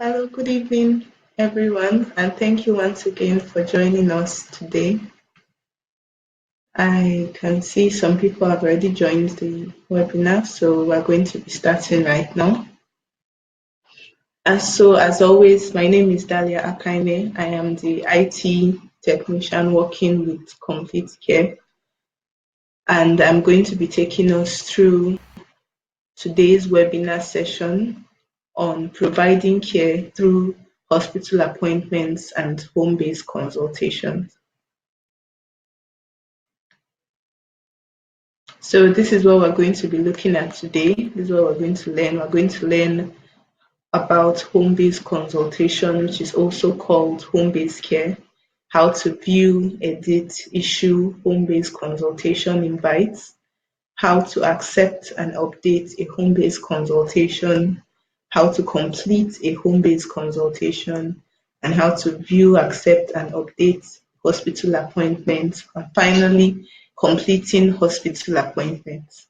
Hello, good evening, everyone, and thank you once again for joining us today. I can see some people have already joined the webinar, so we're going to be starting right now. And so, as always, my name is Dalia Akaine. I am the IT technician working with Complete Care, and I'm going to be taking us through today's webinar session on providing care through hospital appointments and home-based consultations. So this is what we're going to be looking at today. This is what we're going to learn. We're going to learn about home-based consultation, which is also called home-based care, how to view, edit, issue home-based consultation invites, how to accept and update a home-based consultation, how to complete a home-based consultation, and how to view, accept, and update hospital appointments, and finally, completing hospital appointments.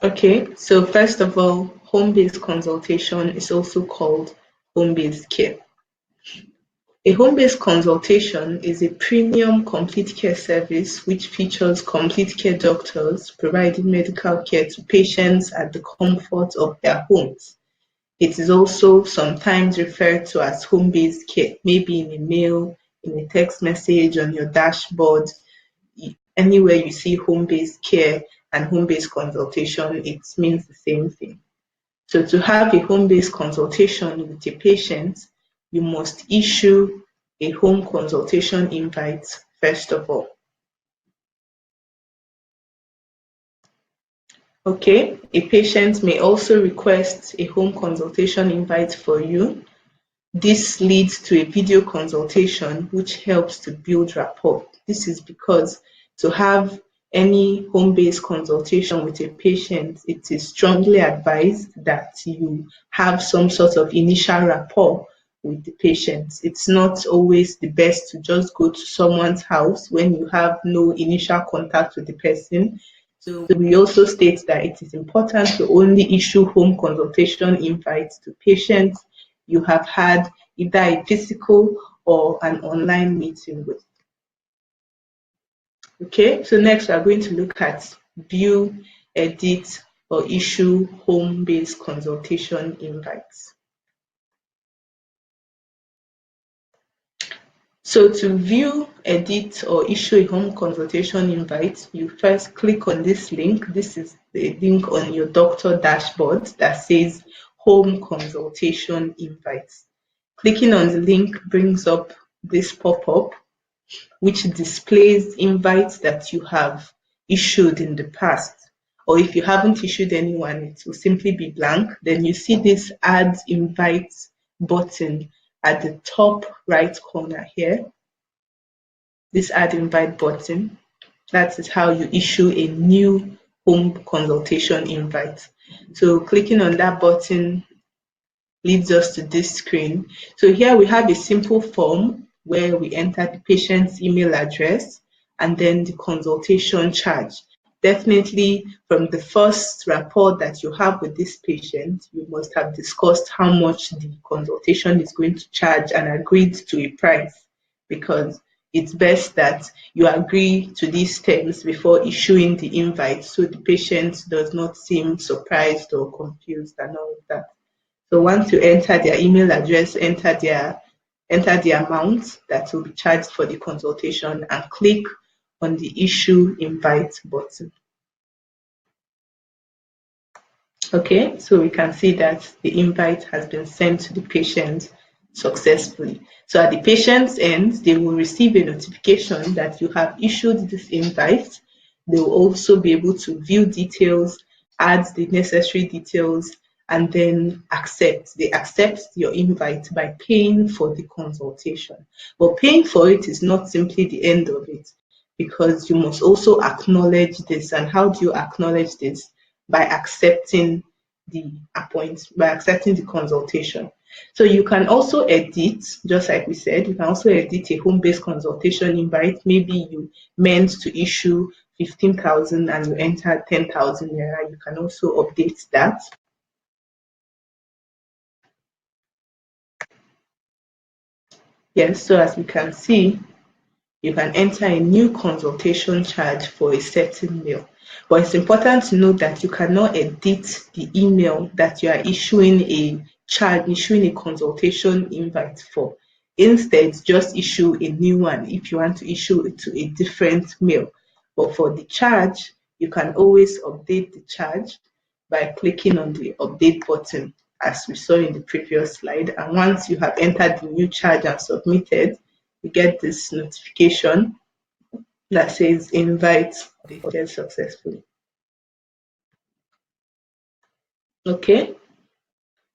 Okay, so first of all, home-based consultation is also called home-based care. A home-based consultation is a premium complete care service which features complete care doctors providing medical care to patients at the comfort of their homes. It is also sometimes referred to as home-based care, maybe in a mail, in a text message, on your dashboard. Anywhere you see home-based care and home-based consultation, it means the same thing. So to have a home-based consultation with a patient, you must issue a home consultation invite first of all. Okay, a patient may also request a home consultation invite for you. This leads to a video consultation which helps to build rapport. This is because to have any home-based consultation with a patient, it is strongly advised that you have some sort of initial rapport with the patient. It's not always the best to just go to someone's house when you have no initial contact with the person. So we also state that it is important to only issue home consultation invites to patients you have had either a physical or an online meeting with. Okay, so next we are going to look at view, edit, or issue home-based consultation invites. So to view, edit, or issue a home consultation invite, you first click on this link. This is the link on your doctor dashboard that says home consultation invites. Clicking on the link brings up this pop-up, which displays invites that you have issued in the past. Or if you haven't issued anyone, it will simply be blank. Then you see this add invite button at the top right corner here. This add invite button, that is how you issue a new home consultation invite. So clicking on that button leads us to this screen. So here we have a simple form where we enter the patient's email address and then the consultation charge. Definitely from the first rapport that you have with this patient, you must have discussed how much the consultation is going to charge and agreed to a price, because it's best that you agree to these terms before issuing the invite so the patient does not seem surprised or confused and all of that. So once you enter their email address, enter the amount that will be charged for the consultation and click on the issue invite button. Okay, so we can see that the invite has been sent to the patient successfully. So at the patient's end, they will receive a notification that you have issued this invite. They will also be able to view details, add the necessary details, and then accept. They accept your invite by paying for the consultation. But paying for it is not simply the end of it, because you must also acknowledge this. And how do you acknowledge this? By accepting the consultation. So you can also edit, just like we said, you can also edit a home-based consultation invite. Maybe you meant to issue 15,000 and you entered 10,000 naira. You can also update that. Yes, so as you can see, you can enter a new consultation charge for a certain mail. But it's important to note that you cannot edit the email that you are issuing a consultation invite for. Instead, just issue a new one if you want to issue it to a different mail. But for the charge, you can always update the charge by clicking on the update button, as we saw in the previous slide. And once you have entered the new charge and submitted, you get this notification that says invite updated successfully. Okay,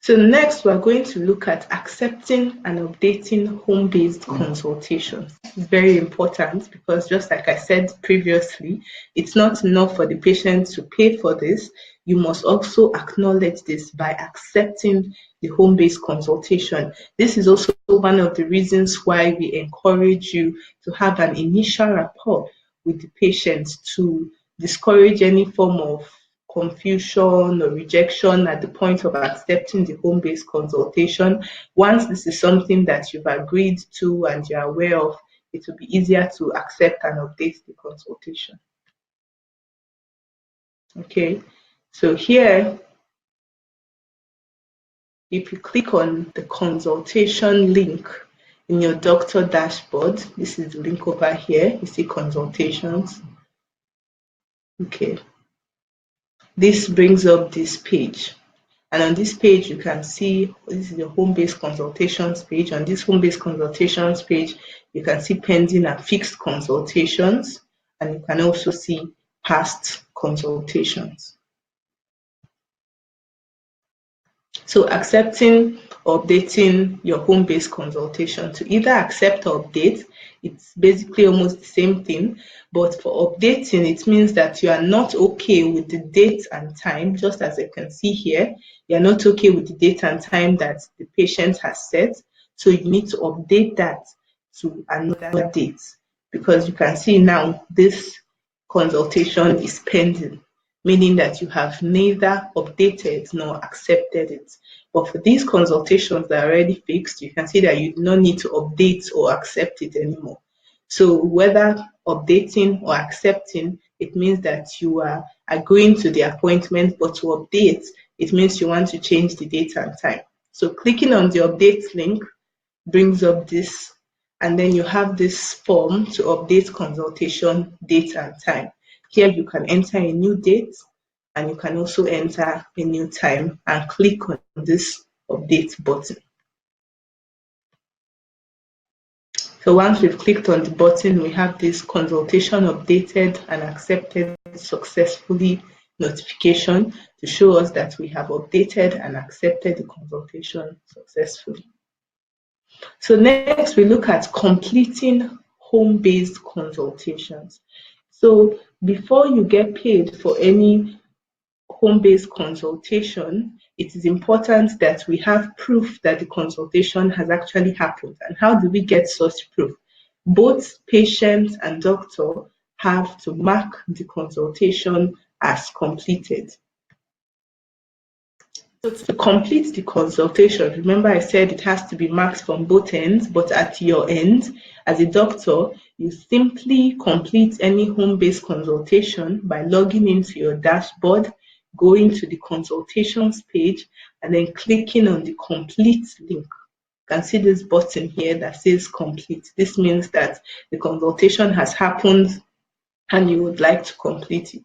so next we're going to look at accepting and updating home-based consultations. It's very important because, just like I said previously, it's not enough for the patient to pay for this. You must also acknowledge this by accepting the home-based consultation. This is also one of the reasons why we encourage you to have an initial rapport with the patient to discourage any form of confusion or rejection at the point of accepting the home-based consultation. Once this is something that you've agreed to and you're aware of, it will be easier to accept and update the consultation. Okay, so here, if you click on the consultation link in your doctor dashboard, this is the link over here, you see consultations. Okay, this brings up this page. And on this page, you can see this is the home-based consultations page. On this home-based consultations page, you can see pending and fixed consultations, and you can also see past consultations. So accepting or updating your home-based consultation. To either accept or update, it's basically almost the same thing. But for updating, it means that you are not okay with the date and time, just as you can see here. You are not okay with the date and time that the patient has set. So you need to update that to another date, because you can see now this consultation is pending, meaning that you have neither updated nor accepted it. But for these consultations that are already fixed, you can see that you do not need to update or accept it anymore. So whether updating or accepting, it means that you are agreeing to the appointment, but to update, it means you want to change the date and time. So clicking on the update link brings up this, and then you have this form to update consultation date and time. Here you can enter a new date, and you can also enter a new time and click on this update button. So once we've clicked on the button, we have this consultation updated and accepted successfully notification to show us that we have updated and accepted the consultation successfully. So next we look at completing home-based consultations. So before you get paid for any home-based consultation, it is important that we have proof that the consultation has actually happened. And how do we get such proof? Both patient and doctor have to mark the consultation as completed. So to complete the consultation, remember I said it has to be marked from both ends, but at your end, as a doctor, you simply complete any home-based consultation by logging into your dashboard, going to the consultations page, and then clicking on the complete link. You can see this button here that says complete. This means that the consultation has happened and you would like to complete it.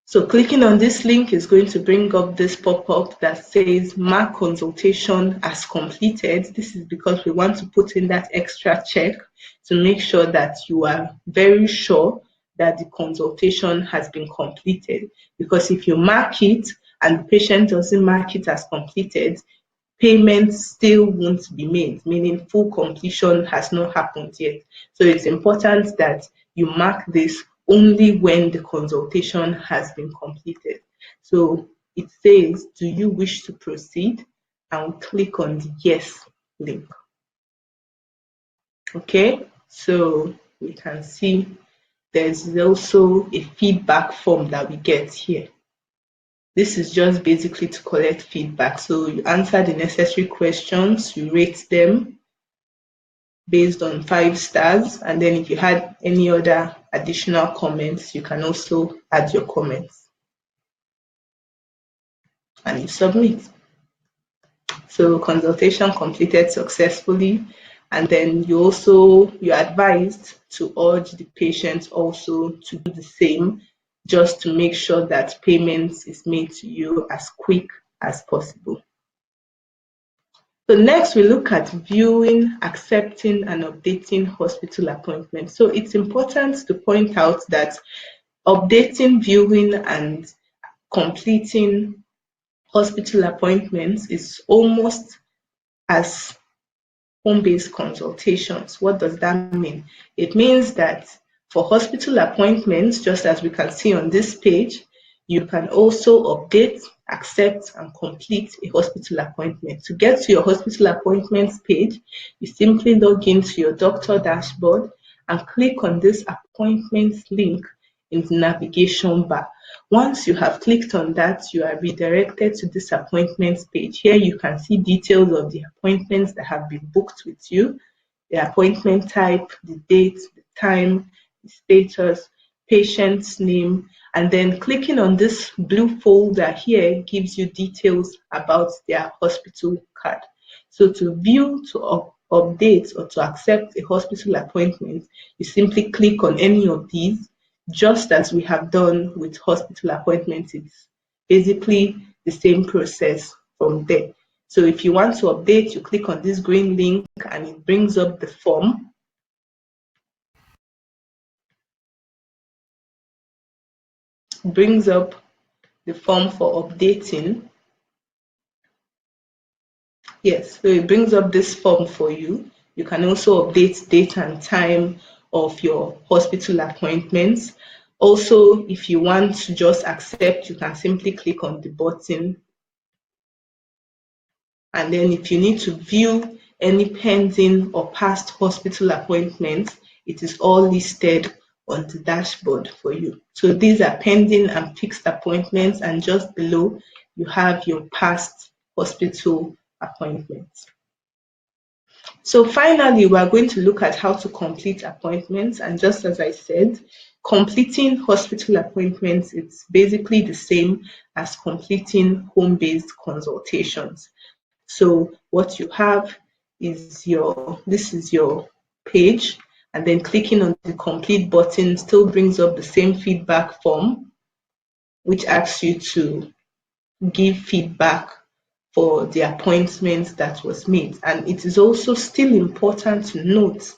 So clicking on this link is going to bring up this pop-up that says mark consultation as completed. This is because we want to put in that extra check to make sure that you are very sure that the consultation has been completed. Because if you mark it and the patient doesn't mark it as completed, payment still won't be made, meaning full completion has not happened yet. So it's important that you mark this only when the consultation has been completed. So it says, do you wish to proceed? And click on the yes link. Okay, so we can see there's also a feedback form that we get here. This is just basically to collect feedback. So you answer the necessary questions, you rate them, based on 5 stars. And then if you had any other additional comments, you can also add your comments and you submit. So consultation completed successfully, and then you're advised to urge the patient also to do the same, just to make sure that payment is made to you as quick as possible. So next we look at viewing, accepting and updating hospital appointments. So it's important to point out that updating, viewing and completing hospital appointments is almost as home-based consultations. What does that mean? It means that for hospital appointments, just as we can see on this page, you can also update, accept, and complete a hospital appointment. To get to your hospital appointments page, you simply log into your doctor dashboard and click on this appointments link in the navigation bar. Once you have clicked on that, you are redirected to this appointments page. Here you can see details of the appointments that have been booked with you, the appointment type, the date, the time, the status, patient's name, and then clicking on this blue folder here gives you details about their hospital card. So to view, to update, or to accept a hospital appointment, you simply click on any of these, just as we have done with hospital appointments. It's basically the same process from there. So if you want to update, you click on this green link and it brings up the form. Brings up the form for updating. Yes, so it brings up this form for you. You can also update date and time of your hospital appointments. Also, if you want to just accept, you can simply click on the button. And then if you need to view any pending or past hospital appointments, it is all listed on the dashboard for you. So these are pending and fixed appointments, and just below you have your past hospital appointments. So finally, we are going to look at how to complete appointments. And just as I said, completing hospital appointments, it's basically the same as completing home-based consultations. So what you have is this is your page, and then clicking on the complete button still brings up the same feedback form, which asks you to give feedback for the appointment that was made. And it is also still important to note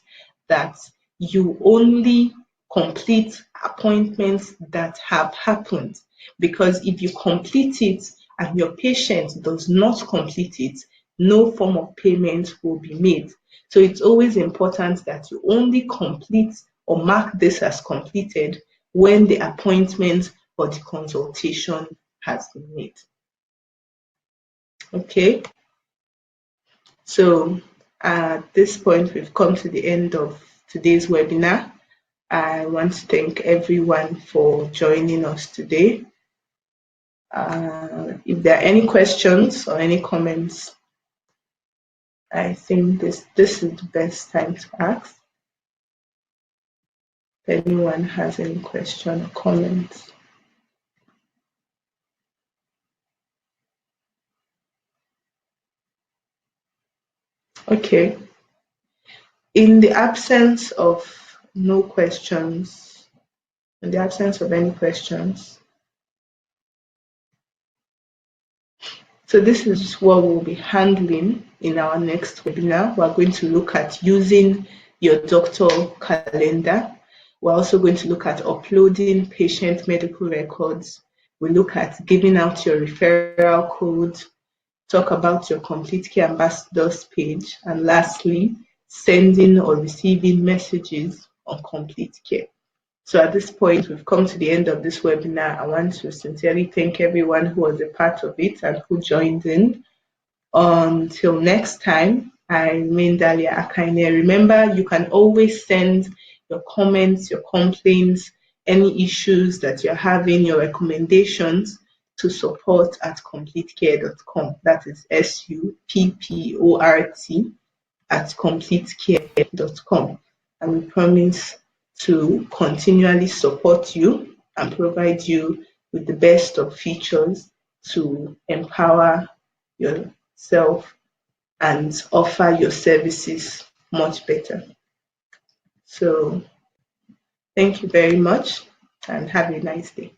that you only complete appointments that have happened, because if you complete it and your patient does not complete it, no form of payment will be made. So it's always important that you only complete or mark this as completed when the appointment or the consultation has been made. Okay, so at this point, we've come to the end of today's webinar. I want to thank everyone for joining us today. If there are any questions or any comments, I think this is the best time to ask. If anyone has any question or comments. Okay. In the absence of no questions, in the absence of any questions, so this is what we'll be handling in our next webinar. We're going to look at using your doctor calendar. We're also going to look at uploading patient medical records. We look at giving out your referral code, talk about your Complete Care Ambassadors page, and lastly, sending or receiving messages on Complete Care. So at this point, we've come to the end of this webinar. I want to sincerely thank everyone who was a part of it and who joined in. Until next time, I remain Dalia Akaine. Remember, you can always send your comments, your complaints, any issues that you're having, your recommendations to support@completecare.com. That is support completecare.com, and we promise to continually support you and provide you with the best of features to empower yourself and offer your services much better. So thank you very much and have a nice day.